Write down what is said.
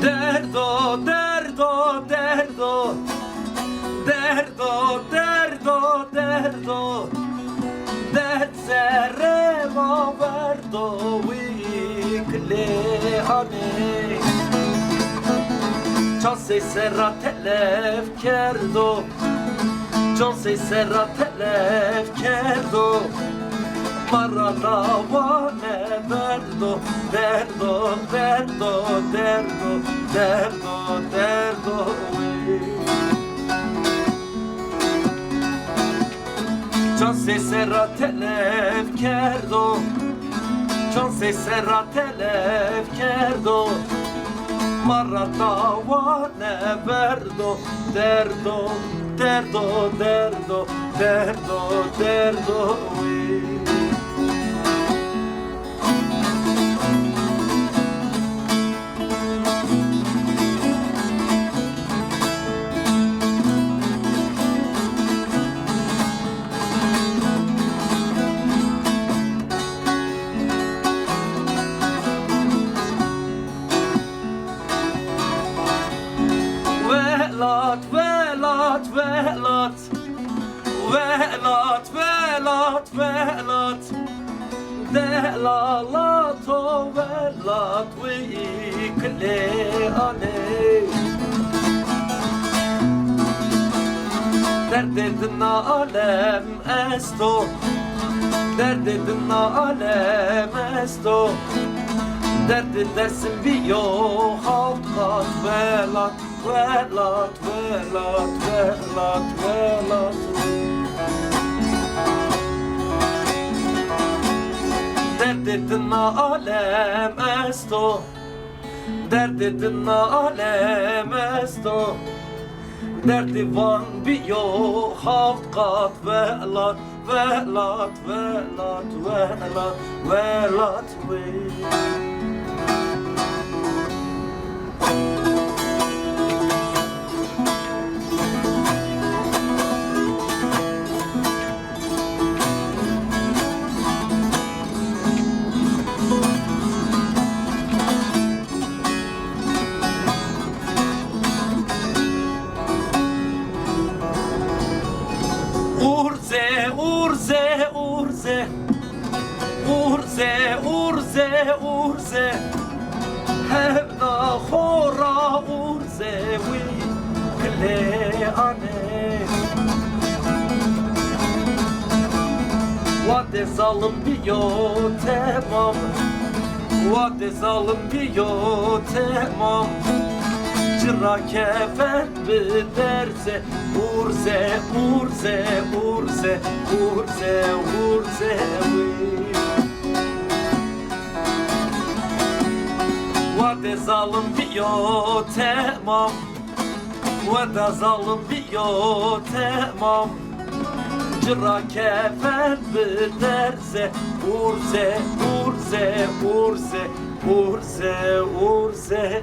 Derdo, derdo, derdo, derdo, derdo, derdo, dert serreva verdo vikle ane. Can se serra telef kerdo, can se serra telef kerdo. Maradavane verdo, derdo, derdo, derdo, derdo, derdo. Can se serra telef kerdo, can se serra telef kerdo. Maradavane verdo, derdo, derdo, derdo, derdo, derdo. Velat, velat, velat, velat, velat, velat, delalat o velat vikle ane. Derdedin alem esto, derdedin alem esto. Dert edersin bir yok halkat velat, velat, velat, velat, velat. Dert edin alem esto, dert edin alem esto. Derdi var bir yok halkat velat, velat, velat, velat, velat, velat. Urze, urze, urze, urze, urze, urze, hevda hora urze vikle ane. Vade zalim biyo temam, vade zalim biyo temam. Çıra kefen biderse urze, urze, urze, urze, urze. Vade zalim biyo temam, vade zalim biyo temam. Çıra kefen biderse urze, urze, urze, urze, urze.